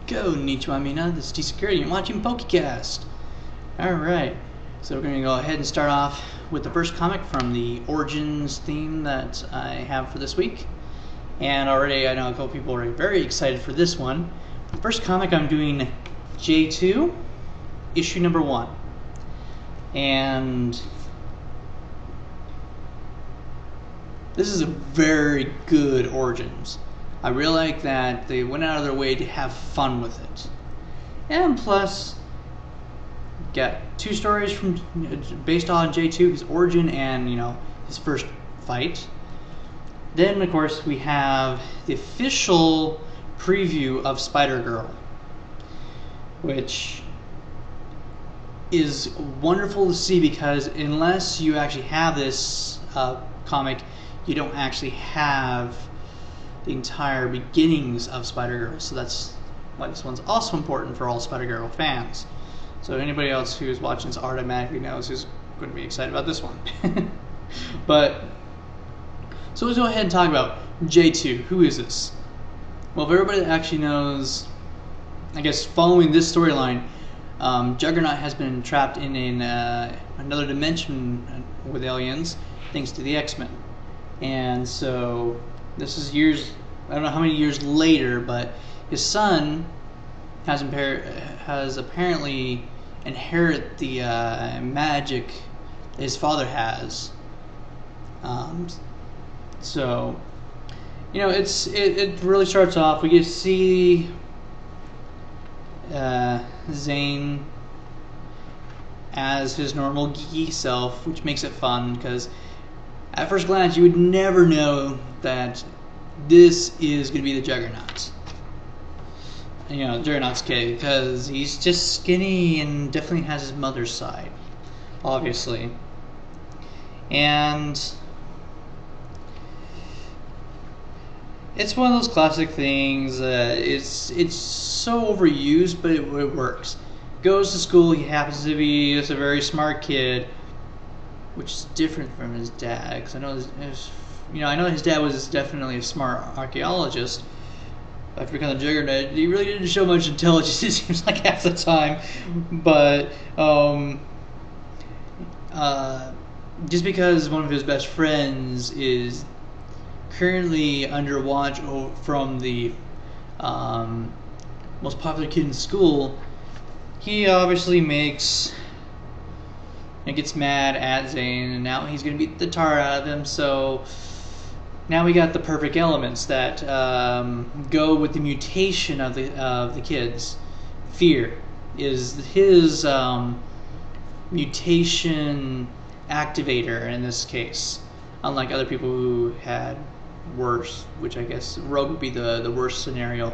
Konnichiwa mina, this is T-Security, you're watching PokeCast. Alright, so we're going to go ahead and start off with the first comic from the Origins theme that I have for this week. And already I know a couple people are very excited for this one. The first comic I'm doing J2, issue number 1. And this is a very good Origins. I really like that they went out of their way to have fun with it. And plus, got 2 stories from based on J2, his origin and, his first fight. Then, of course, we have the official preview of Spider-Girl, which is wonderful to see because unless you actually have this comic, you don't actually have the entire beginnings of Spider-Girl. So that's why this one's also important for all Spider-Girl fans. So anybody else who's watching this automatically knows who's going to be excited about this one. So let's go ahead and talk about J2. Who is this? Well, if everybody that actually knows, I guess following this storyline, Juggernaut has been trapped in another dimension with aliens thanks to the X-Men. And so this is years, I don't know how many years later, but his son has apparently inherited the magic his father has. So, it really starts off, we get to see Zane as his normal geeky self, which makes it fun because at first glance you would never know that this is going to be the Juggernaut. Juggernaut's kid, because he's just skinny and definitely has his mother's side, obviously. And it's one of those classic things. It's so overused, but it works. Goes to school. He happens to be just a very smart kid, which is different from his dad. Because I know his dad was definitely a smart archaeologist. After becoming the Juggernaut, he really didn't show much intelligence, it seems like, half the time. But just because one of his best friends is currently under watch from the most popular kid in school, he obviously gets mad at Zane, and now he's going to beat the tar out of him. So now we got the perfect elements that go with the mutation of the kids. Fear is his mutation activator in this case, unlike other people who had worse, which I guess Rogue would be the worst scenario,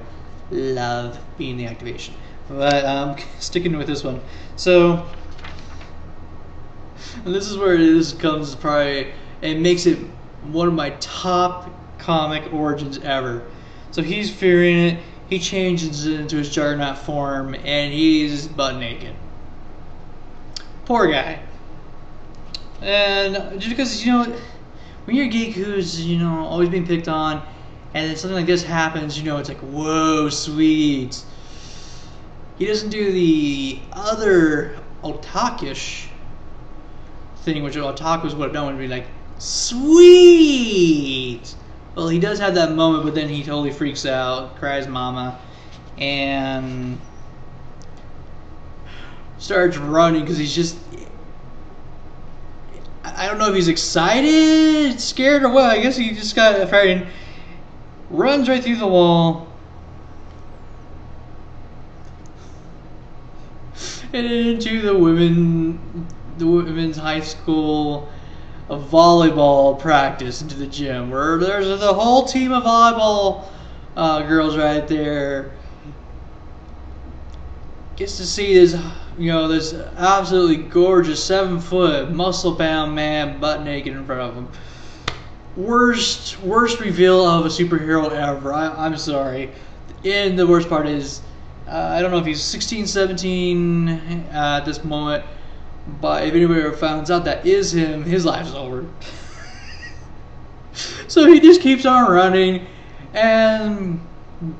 love being the activation. But sticking with this one. So, and this is where this comes probably, and makes it one of my top comic origins ever. So he's fearing it, he changes into his Juggernaut form, and he's butt naked. Poor guy. And just because, when you're a geek who's, always being picked on, and then something like this happens, it's like, whoa, sweet. He doesn't do the other otakish thing, which otakus would have done, would be like, sweet! Well, he does have that moment, but then he totally freaks out, cries mama, and starts running because he's just, I don't know if he's excited, scared, or what. I guess he just got afraid. Runs right through the wall. And into the women's high school volleyball practice, into the gym, where there's the whole team of volleyball girls right there. Gets to see this, this absolutely gorgeous 7-foot muscle-bound man butt naked in front of him. Worst reveal of a superhero ever. I'm sorry. And the worst part is, I don't know if he's 16, 17 at this moment, but if anybody ever finds out that is him, his life's over. So he just keeps on running, and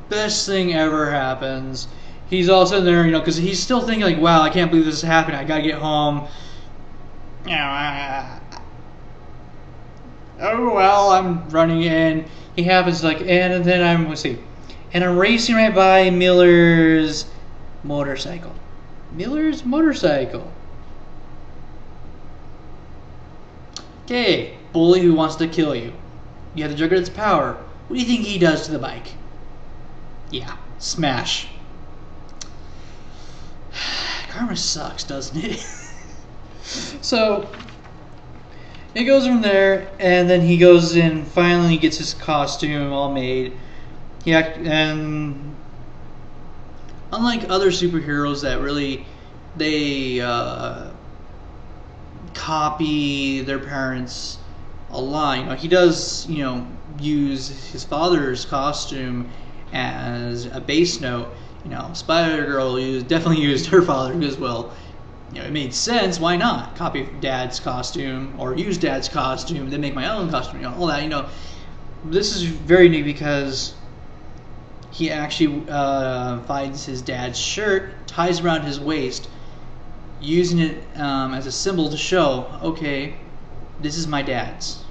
best thing ever happens. he's all sitting there, because he's still thinking like, wow, I can't believe this is happening. I gotta get home. Oh well, I'm running in. He happens like, and then let's see, and I'm racing right by Miller's motorcycle. Miller's motorcycle. Okay, bully who wants to kill you. You have the Juggernaut's power. What do you think he does to the bike? Yeah, smash. Karma sucks, doesn't it? So it goes from there, and then he goes in. Finally, gets his costume all made. And unlike other superheroes that really they copy their parents a lot, he does use his father's costume as a base note. Spider-Girl definitely used her father as well. It made sense. Why not copy Dad's costume or use Dad's costume, then make my own costume? All that. This is very neat because he actually finds his dad's shirt, ties around his waist, using it as a symbol to show, okay, this is my dad's.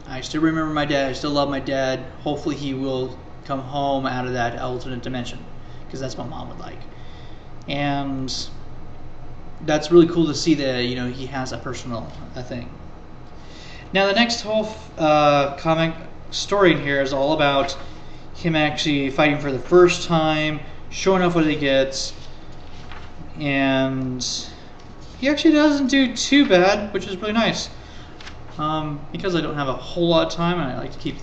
I still remember my dad. I still love my dad. Hopefully he will come home out of that alternate dimension, because that's what Mom would like. And that's really cool to see that he has a personal thing. Now the next whole comic story in here is all about him actually fighting for the first time, showing off what he gets, and he actually doesn't do too bad, which is really nice. Because I don't have a whole lot of time and I like to keep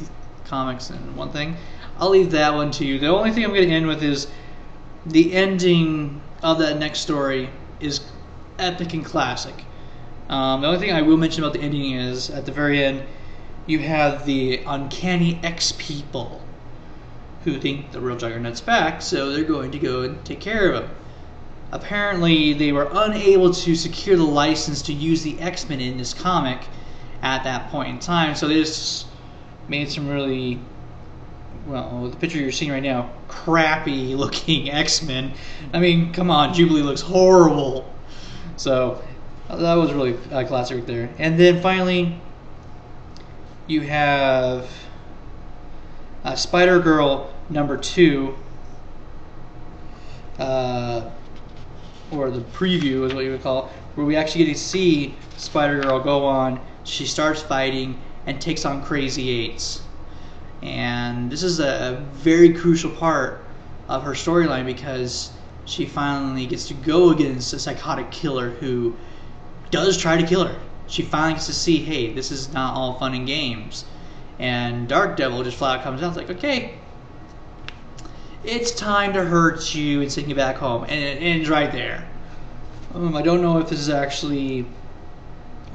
comics in one thing, I'll leave that one to you. The only thing I'm going to end with is the ending of that next story is epic and classic. The only thing I will mention about the ending is at the very end you have the Uncanny X people who think the real Juggernaut's back, so they're going to go and take care of him. Apparently they were unable to secure the license to use the X-Men in this comic at that point in time, so they just made some really, well, the picture you're seeing right now, crappy looking X-Men. I mean, come on, Jubilee looks horrible. So that was really classic right there. And then finally you have Spider-Girl #2, or the preview is what you would call it, where we actually get to see Spider-Girl go on. She starts fighting and takes on Crazy 8s. And this is a very crucial part of her storyline because she finally gets to go against a psychotic killer who does try to kill her. She finally gets to see, hey, this is not all fun and games. And Dark Devil just flat out comes out, it's like, okay, it's time to hurt you and send you back home. And it ends right there. I don't know if this is actually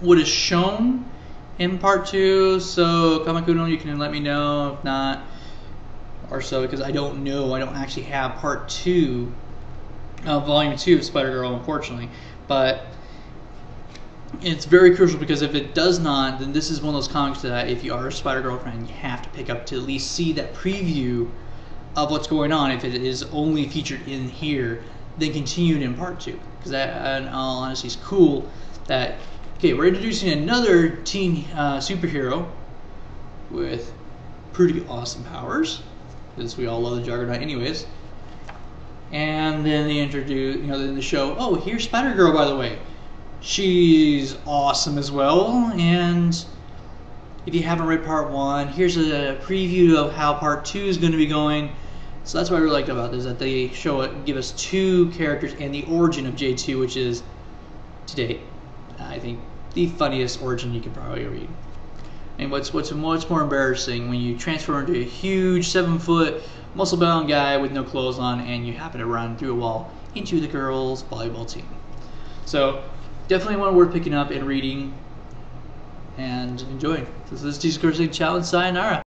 what is shown in part 2, so Kamakuno, you can let me know if not, or so, because I don't know. I don't actually have part 2, volume 2 of Spider-Girl, unfortunately. But it's very crucial because if it does not, then this is one of those comics that if you are a Spider-Girl fan, you have to pick up to at least see that preview of what's going on. If it is only featured in here, then continued in part 2, because that, in all honesty, is cool. That okay, we're introducing another teen superhero with pretty awesome powers, because we all love the Juggernaut anyways. And then they introduce, in the show, oh, here's Spider-Girl, by the way. She's awesome as well. And if you haven't read part 1, here's a preview of how part 2 is going to be going. So that's what I really liked about this, that they give us 2 characters and the origin of J2, which is, to date, I think, the funniest origin you can probably read. And what's much more embarrassing when you transfer into a huge 7-foot muscle-bound guy with no clothes on and you happen to run through a wall into the girls' volleyball team. So definitely one worth picking up and reading and enjoying. So this is Jesus Christ, ciao and sayonara.